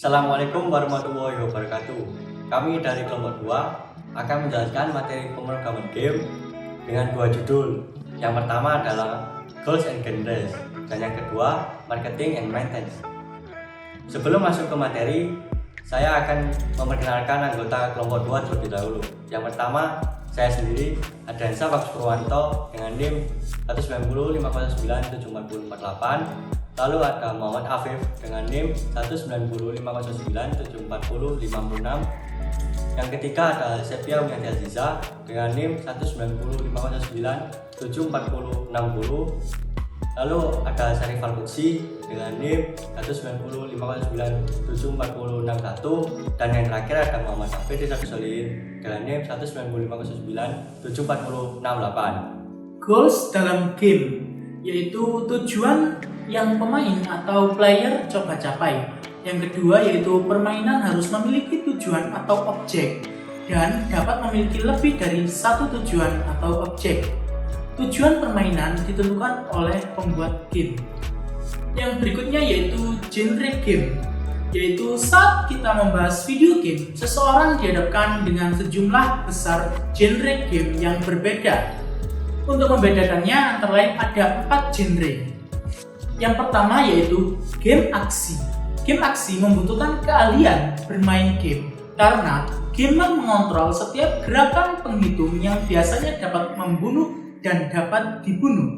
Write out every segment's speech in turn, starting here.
Assalamualaikum warahmatullahi wabarakatuh. Kami dari kelompok 2 akan menjelaskan materi pemrograman game dengan dua judul. Yang pertama adalah Goals and Genders dan yang kedua Marketing and Maintenance. Sebelum masuk ke materi, saya akan memperkenalkan anggota kelompok 2 terlebih dahulu. Yang pertama, saya sendiri Adriansa Bagus Purwanto dengan NIM 19050974048. Lalu ada Muhammad Afif dengan NIM 19050974056. Yang ketiga ada Sepia Wiyanti Aziza dengan NIM 19050974060. Lalu ada Syarifal Qudsi dengan NIM 19050974061. Dan yang terakhir ada Muhammad Hafid Rizal Solihin dengan NIM 19050974068. Goals dalam game yaitu tujuan yang pemain atau player coba capai. Yang kedua yaitu permainan harus memiliki tujuan atau objek dan dapat memiliki lebih dari satu tujuan atau objek. Tujuan permainan ditentukan oleh pembuat game. Yang berikutnya yaitu genre game, yaitu saat kita membahas video game, seseorang dihadapkan dengan sejumlah besar genre game yang berbeda. Untuk membedakannya antara lain ada 4 genre. Yang pertama yaitu game aksi. Game aksi membutuhkan keahlian bermain game karena gamer mengontrol setiap gerakan penghitung yang biasanya dapat membunuh dan dapat dibunuh.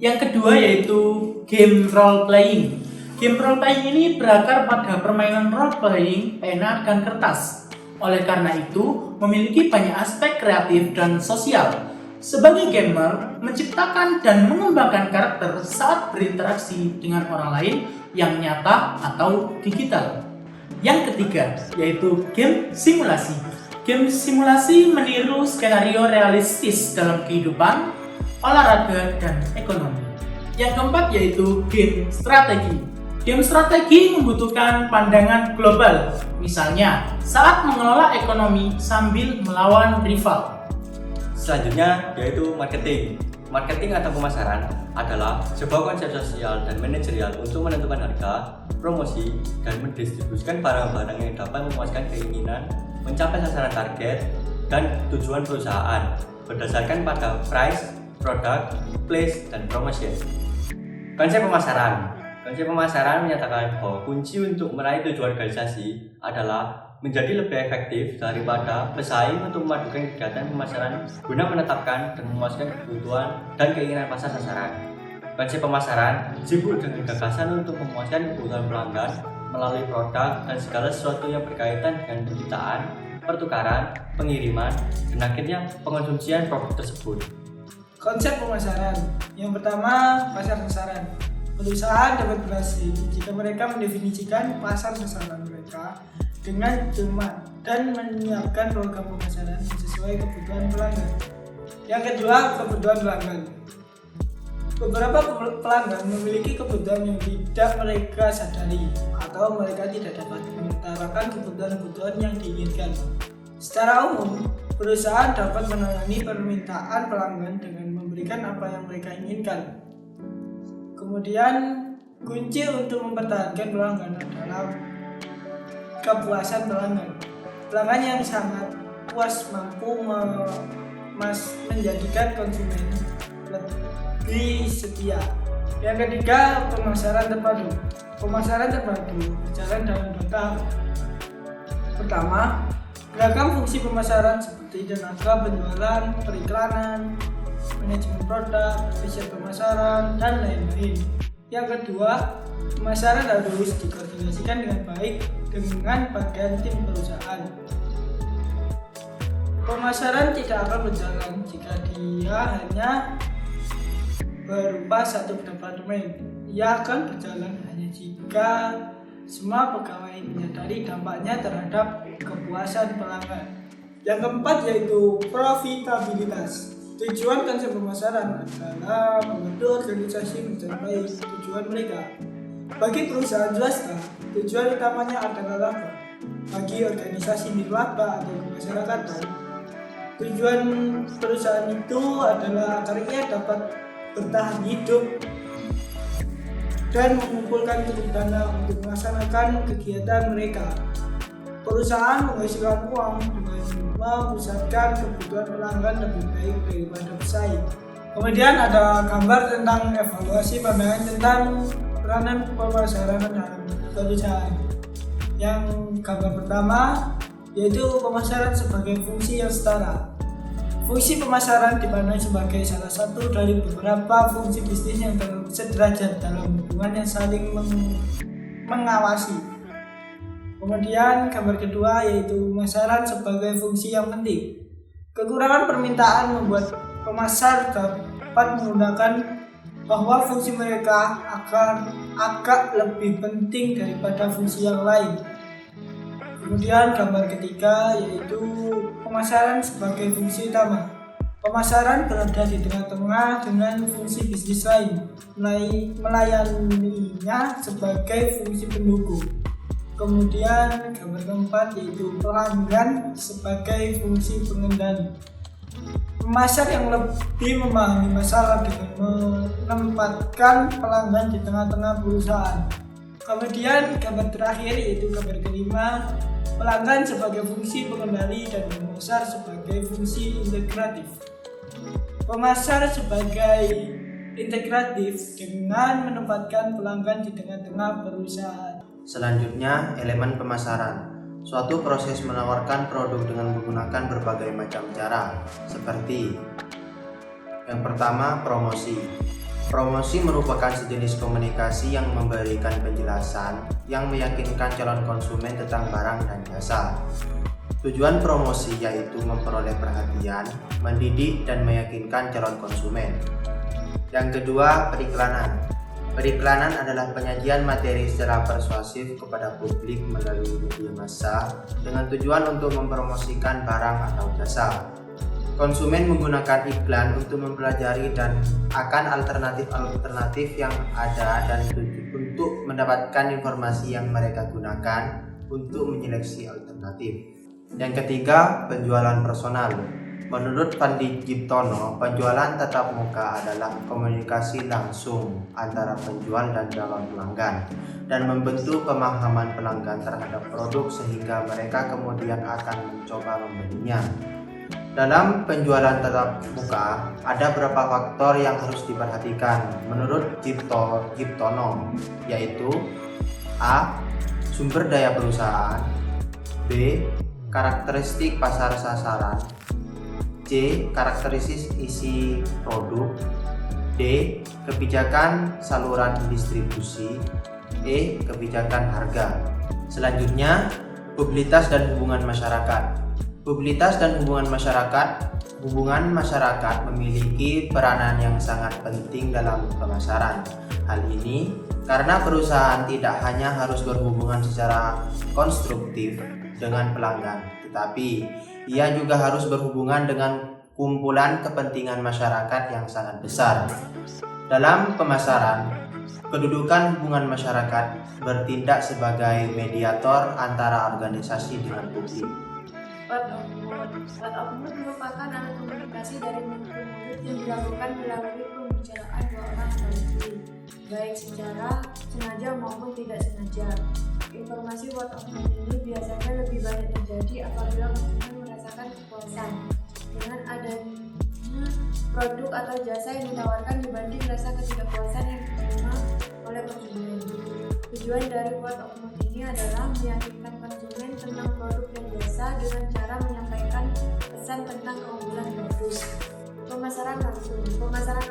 Yang kedua yaitu game role playing. Game role playing ini berakar pada permainan role playing pena dan kertas. Oleh karena itu, memiliki banyak aspek kreatif dan sosial. Sebagai gamer, menciptakan dan mengembangkan karakter saat berinteraksi dengan orang lain yang nyata atau digital. Yang ketiga, yaitu game simulasi. Game simulasi meniru skenario realistis dalam kehidupan, olahraga, dan ekonomi. Yang keempat, yaitu game strategi. Game strategi membutuhkan pandangan global, misalnya saat mengelola ekonomi sambil melawan rival. Selanjutnya yaitu marketing. Marketing atau pemasaran adalah sebuah konsep sosial dan manajerial untuk menentukan harga, promosi, dan mendistribusikan barang-barang yang dapat memuaskan keinginan, mencapai sasaran target, dan tujuan perusahaan berdasarkan pada price, product, place, dan promotion. Konsep pemasaran menyatakan bahwa kunci untuk meraih tujuan organisasi adalah menjadi lebih efektif daripada pesaing untuk memadukan kegiatan pemasaran guna menetapkan dan memuaskan kebutuhan dan keinginan pasar sasaran. Konsep pemasaran sibuk dengan gagasan untuk memuaskan kebutuhan pelanggan melalui produk dan segala sesuatu yang berkaitan dengan penciptaan, pertukaran, pengiriman, dan akhirnya pengonsumsian produk tersebut. Konsep pemasaran. Yang pertama, pasar sasaran. Perusahaan dapat berhasil jika mereka mendefinisikan pasar sasaran mereka dengan cermat dan menyiapkan program pemasaran sesuai kebutuhan pelanggan. Yang kedua, kebutuhan pelanggan. Beberapa pelanggan memiliki kebutuhan yang tidak mereka sadari atau mereka tidak dapat mengutarakan kebutuhan-kebutuhan yang diinginkan. Secara umum, perusahaan dapat menangani permintaan pelanggan dengan memberikan apa yang mereka inginkan. Kemudian, kunci untuk mempertahankan pelanggan adalah kepuasan pelanggan. Pelanggan yang sangat puas mampu menjadikan konsumen lebih setia. Yang ketiga, pemasaran terpadu. Pemasaran terpadu berjalan dalam 2 tahap. Pertama, beragam fungsi pemasaran seperti tenaga penjualan, periklanan, manajemen produk, riset pemasaran, dan lain-lain. Yang kedua, pemasaran harus dikoordinasikan dengan baik dengan bagian tim perusahaan. Pemasaran tidak akan berjalan jika dia hanya berupa satu departemen. Ia akan berjalan hanya jika semua pegawai menyadari dampaknya terhadap kepuasan pelanggan. Yang keempat yaitu profitabilitas. Tujuan konsep pemasaran adalah membantu organisasi mencapai tujuan mereka. Bagi perusahaan swasta, tujuan utamanya adalah laba. Bagi organisasi nirlaba atau kemasyarakatan, tujuan perusahaan itu adalah agar ia dapat bertahan hidup. dan mengumpulkan cukup dana untuk melaksanakan kegiatan mereka. Perusahaan menghasilkan uang dengan memusatkan kebutuhan pelanggan lebih baik daripada pesaing. Kemudian ada gambar tentang evaluasi pandangan tentang peranan pemasaran dalam perusahaan. Yang gambar pertama yaitu pemasaran sebagai fungsi yang setara. Fungsi pemasaran dipandang sebagai salah satu dari beberapa fungsi bisnis yang sederajat dalam hubungan yang saling mengawasi. Kemudian gambar kedua yaitu pemasaran sebagai fungsi yang penting. Kekurangan permintaan membuat pemasar dapat menggunakan bahwa fungsi mereka agak lebih penting daripada fungsi yang lain. Kemudian gambar ketiga yaitu pemasaran sebagai fungsi utama. Pemasaran berada di tengah-tengah dengan fungsi bisnis lain, melayaninya sebagai fungsi pendukung. Kemudian gambar keempat yaitu pelanggan sebagai fungsi pengendali. Pemasar yang lebih memahami masalah dengan menempatkan pelanggan di tengah-tengah perusahaan. Kemudian gambar terakhir yaitu gambar kelima, pelanggan sebagai fungsi pengendali dan pemasar sebagai fungsi integratif. Pemasar sebagai integratif dengan menempatkan pelanggan di tengah-tengah perusahaan. Selanjutnya, elemen pemasaran. Suatu proses menawarkan produk dengan menggunakan berbagai macam cara, seperti yang pertama, promosi. Promosi merupakan sejenis komunikasi yang memberikan penjelasan yang meyakinkan calon konsumen tentang barang dan jasa. Tujuan promosi yaitu memperoleh perhatian, mendidik, dan meyakinkan calon konsumen. Yang kedua, periklanan. Periklanan adalah penyajian materi secara persuasif kepada publik melalui media massa dengan tujuan untuk mempromosikan barang atau jasa. Konsumen menggunakan iklan untuk mempelajari dan akan alternatif yang ada dan untuk mendapatkan informasi yang mereka gunakan untuk menyeleksi alternatif. Yang ketiga, penjualan personal. Menurut Pandi Jiptono, penjualan tatap muka adalah komunikasi langsung antara penjual dan calon pelanggan dan membentuk pemahaman pelanggan terhadap produk sehingga mereka kemudian akan mencoba membelinya. Dalam penjualan tatap muka, ada beberapa faktor yang harus diperhatikan menurut Jiptono, yaitu A. Sumber daya perusahaan, B. Karakteristik pasar sasaran, C. Karakteristik isi produk, D. Kebijakan saluran distribusi, E. Kebijakan harga. Selanjutnya, publisitas dan hubungan masyarakat. Publisitas dan hubungan masyarakat memiliki peranan yang sangat penting dalam pemasaran. Hal ini karena perusahaan tidak hanya harus berhubungan secara konstruktif dengan pelanggan, tetapi ia juga harus berhubungan dengan kumpulan kepentingan masyarakat yang sangat besar. Dalam pemasaran, kedudukan hubungan masyarakat bertindak sebagai mediator antara organisasi dengan publik. Word of mouth merupakan alat komunikasi dari mulut ke mulut yang dilakukan melalui pembicaraan dua orang sekaligus, baik secara sengaja maupun tidak sengaja. Informasi word of mouth ini biasanya lebih banyak terjadi apabila konsumen merasakan kepuasan dengan adanya produk atau jasa yang ditawarkan dibanding rasa ketidakpuasan yang diterima oleh konsumen. Tujuan dari word of mouth ini adalah meyakinkan konsumen tentang produk dan jasa dengan cara menyampaikan pesan tentang keunggulan produk. Pemasaran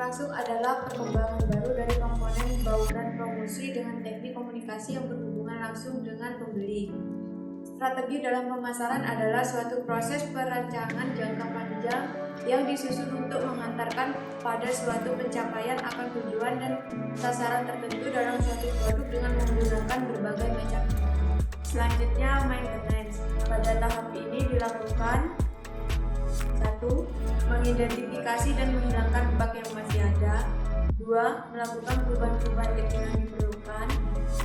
langsung adalah perkembangan baru dari komponen bauran promosi dengan teknik komunikasi yang berhubungan langsung dengan pembeli. Strategi dalam pemasaran adalah suatu proses perancangan jangka panjang yang disusun untuk mengantarkan pada suatu pencapaian akan tujuan dan sasaran tertentu dalam suatu produk dengan menggunakan berbagai macam. Selanjutnya, maintenance. Pada tahap ini dilakukan 1. Mengidentifikasi dan menghilangkan bug yang masih ada. 2. Melakukan perubahan-perubahan kecil yang diperlukan.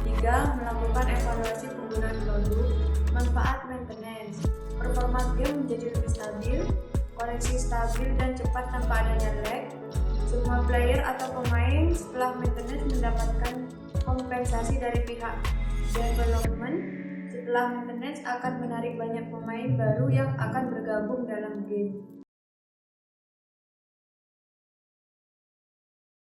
3. Melakukan evaluasi penggunaan produk. Manfaat maintenance. Performa game menjadi lebih stabil, koneksi stabil dan cepat tanpa adanya lag. Semua player atau pemain setelah maintenance mendapatkan kompensasi dari pihak development setelah maintenance akan menarik banyak pemain baru yang akan bergabung dalam game.